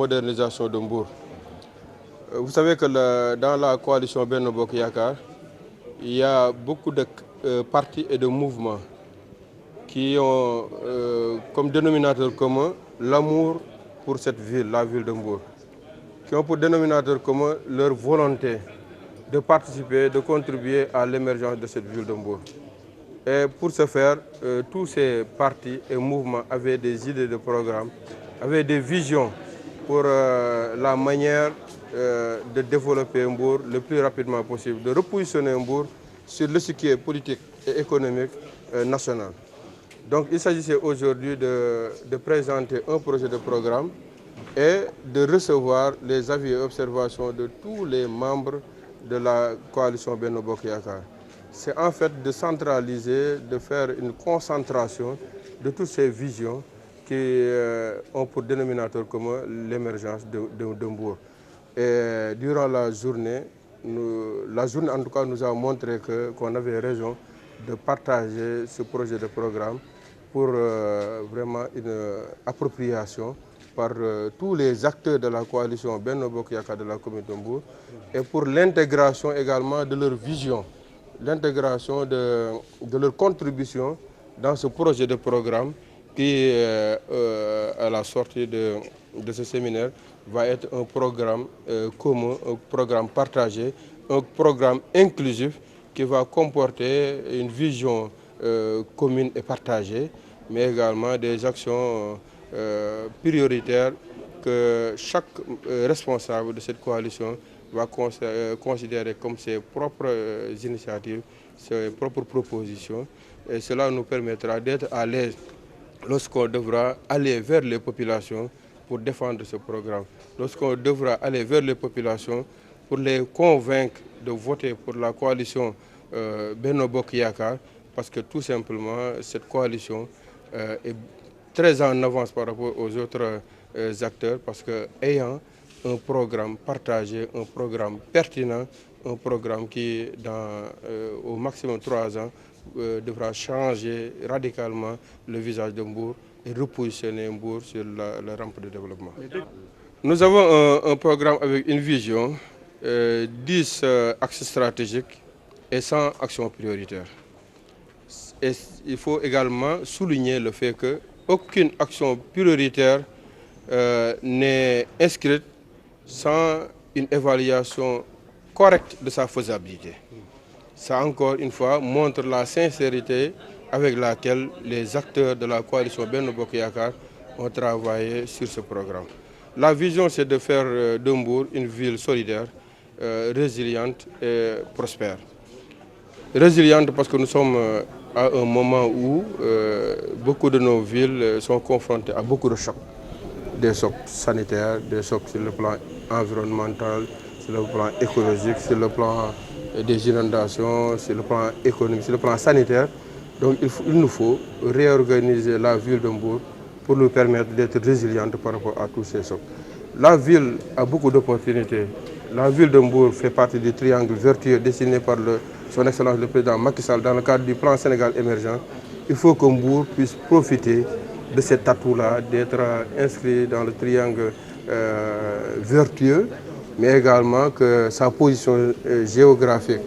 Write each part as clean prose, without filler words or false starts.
modernisation de Mbour. Vous savez que dans la coalition Benno Bokk Yakaar, il y a beaucoup de partis et de mouvements qui ont comme dénominateur commun l'amour pour cette ville, la ville de Mbour, qui ont pour dénominateur commun leur volonté de participer, de contribuer à l'émergence de cette ville de Mbour. Et pour ce faire, tous ces partis et mouvements avaient des idées de programme, avaient des visions pour la manière de développer Mbour le plus rapidement possible, de repositionner Mbour sur l'échiquier politique et économique national. Donc il s'agissait aujourd'hui de présenter un projet de programme et de recevoir les avis et observations de tous les membres de la coalition Benno Bokk Yakaar. C'est en fait de centraliser, de faire une concentration de toutes ces visions qui ont pour dénominateur commun l'émergence de Mbour. Et durant la journée en tout cas nous a montré qu'on avait raison de partager ce projet de programme pour vraiment une appropriation par tous les acteurs de la coalition Benno Bokk Yakaar de la commune de Mbour et pour l'intégration également de leur vision, l'intégration de leur contribution dans ce projet de programme qui, à la sortie de ce séminaire, va être un programme commun, un programme partagé, un programme inclusif qui va comporter une vision commune et partagée, mais également des actions prioritaires que chaque responsable de cette coalition va considérer comme ses propres initiatives, ses propres propositions. Et cela nous permettra d'être à l'aise lorsqu'on devra aller vers les populations pour défendre ce programme. Lorsqu'on devra aller vers les populations pour les convaincre de voter pour la coalition Benno Bokk Yakaar, parce que tout simplement cette coalition est très en avance par rapport aux autres acteurs, parce que ayant un programme partagé, un programme pertinent, un programme qui au maximum 3 ans devra changer radicalement le visage de Mbour et repositionner Mbour sur la rampe de développement. Nous avons un programme avec une vision, 10 axes stratégiques et 100 actions prioritaires. Et il faut également souligner le fait qu'aucune action prioritaire n'est inscrite sans une évaluation correcte de sa faisabilité. Ça, encore une fois, montre la sincérité avec laquelle les acteurs de la coalition Benno Bokk Yakaar ont travaillé sur ce programme. La vision, c'est de faire de Mbour une ville solidaire, résiliente et prospère. Résiliente parce que nous sommes à un moment où beaucoup de nos villes sont confrontées à beaucoup de chocs. Des chocs sanitaires, des chocs sur le plan environnemental, sur le plan écologique, sur le plan des inondations, sur le plan économique, sur le plan sanitaire. Donc il nous faut réorganiser la ville de Mbour pour nous permettre d'être résiliente par rapport à tous ces chocs. La ville a beaucoup d'opportunités. La ville de Mbour fait partie du triangle vertueux dessiné par son Excellence le Président Macky Sall dans le cadre du plan Sénégal émergent. Il faut que Mbour puisse profiter de cet atout-là, d'être inscrit dans le triangle vertueux, mais également que sa position géographique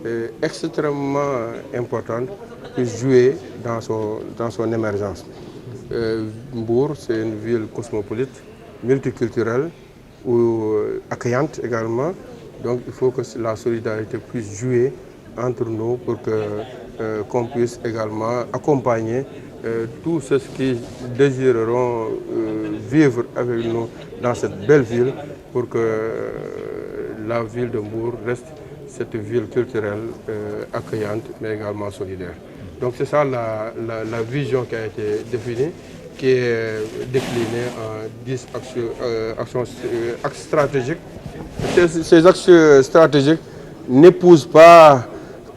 est extrêmement importante puisse jouer dans son émergence. Mbour, c'est une ville cosmopolite, multiculturelle, ou accueillante également. Donc il faut que la solidarité puisse jouer entre nous pour qu'on puisse également accompagner tous ceux qui désireront vivre avec nous dans cette belle ville pour que la ville de Mbour reste cette ville culturelle accueillante mais également solidaire. Donc c'est ça la vision qui a été définie, qui est déclinée en 10 axes stratégiques. Ces axes stratégiques n'épousent pas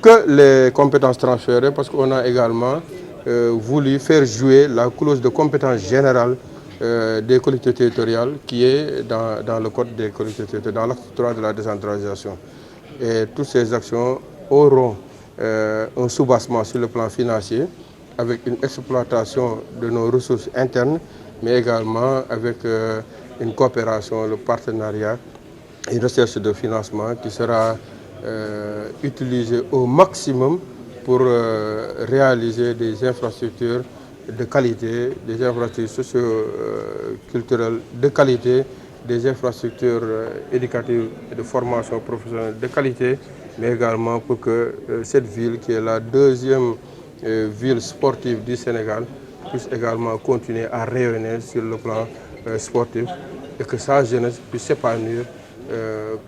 que les compétences transférées, parce qu'on a également voulu faire jouer la clause de compétence générale des collectivités territoriales qui est dans le code des collectivités territoriales, dans l'acte 3 de la décentralisation. Et toutes ces actions auront un soubassement sur le plan financier, avec une exploitation de nos ressources internes, mais également avec une coopération, le partenariat, une recherche de financement qui sera utilisée au maximum pour réaliser des infrastructures de qualité, des infrastructures socio-culturelles de qualité, des infrastructures éducatives et de formation professionnelle de qualité, mais également pour que cette ville, qui est la deuxième ville sportive du Sénégal, puisse également continuer à rayonner sur le plan sportif et que sa jeunesse puisse s'épanouir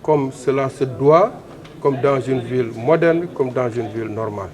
comme cela se doit, comme dans une ville moderne, comme dans une ville normale.